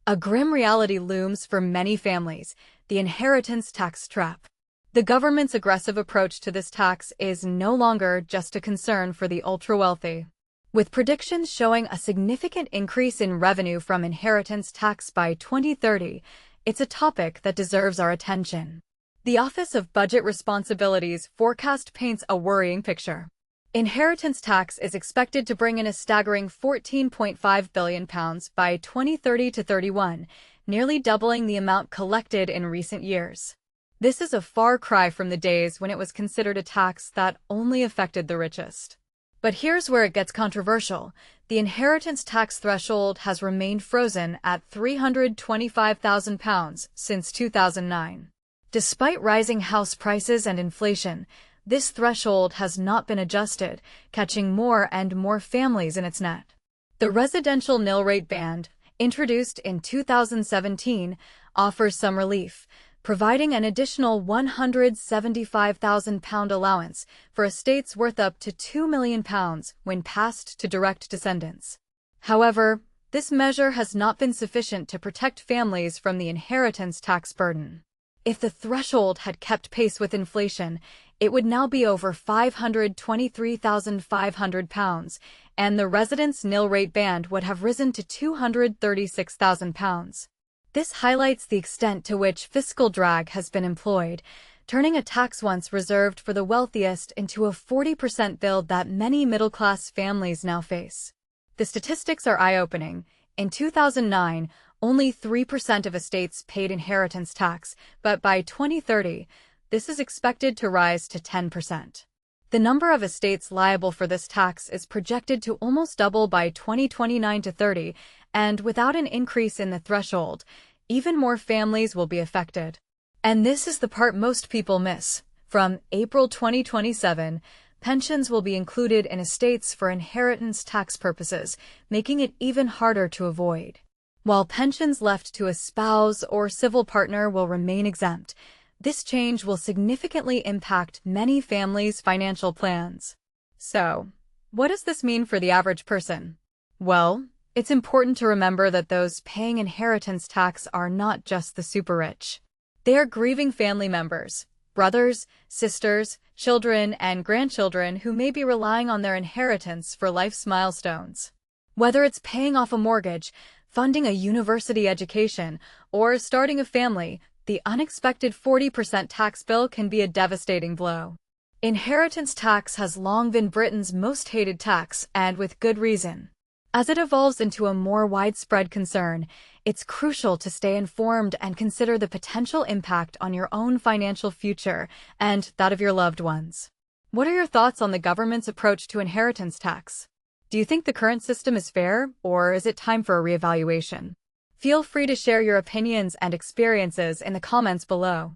A grim reality looms for many families: the inheritance tax trap. The government's aggressive approach to this tax is no longer just a concern for the ultra-wealthy. With predictions showing a significant increase in revenue from inheritance tax by 2030, it's a topic that deserves our attention. The Office of Budget Responsibility's forecast paints a worrying picture. Inheritance tax is expected to bring in a staggering £14.5 billion by 2030-31, nearly doubling the amount collected in recent years. This is a far cry from the days when it was considered a tax that only affected the richest. But here's where it gets controversial. The inheritance tax threshold has remained frozen at £325,000 since 2009. Despite rising house prices and inflation, this threshold has not been adjusted, catching more and more families in its net. The residential Nil-Rate band, introduced in 2017, offers some relief, providing an additional £175,000 allowance for estates worth up to £2 million when passed to direct descendants. However, this measure has not been sufficient to protect families from the inheritance tax burden. If the threshold had kept pace with inflation, it would now be over £523,500, and the residents' Nil-Rate band would have risen to £236,000. This highlights the extent to which fiscal drag has been employed, turning a tax once reserved for the wealthiest into a 40% bill that many middle-class families now face. The statistics are eye-opening. In 2009, only 3% of estates paid inheritance tax, but by 2030, this is expected to rise to 10%. The number of estates liable for this tax is projected to almost double by 2029-30, and without an increase in the threshold, even more families will be affected. And this is the part most people miss. From April 2027, pensions will be included in estates for inheritance tax purposes, making it even harder to avoid. While pensions left to a spouse or civil partner will remain exempt, this change will significantly impact many families' financial plans. So, what does this mean for the average person? Well, it's important to remember that those paying inheritance tax are not just the super-rich. They are grieving family members, brothers, sisters, children, and grandchildren who may be relying on their inheritance for life's milestones. Whether it's paying off a mortgage, funding a university education, or starting a family, the unexpected 40% tax bill can be a devastating blow. Inheritance tax has long been Britain's most hated tax, and with good reason. As it evolves into a more widespread concern, it's crucial to stay informed and consider the potential impact on your own financial future and that of your loved ones. What are your thoughts on the government's approach to inheritance tax? Do you think the current system is fair, or is it time for a reevaluation? Feel free to share your opinions and experiences in the comments below.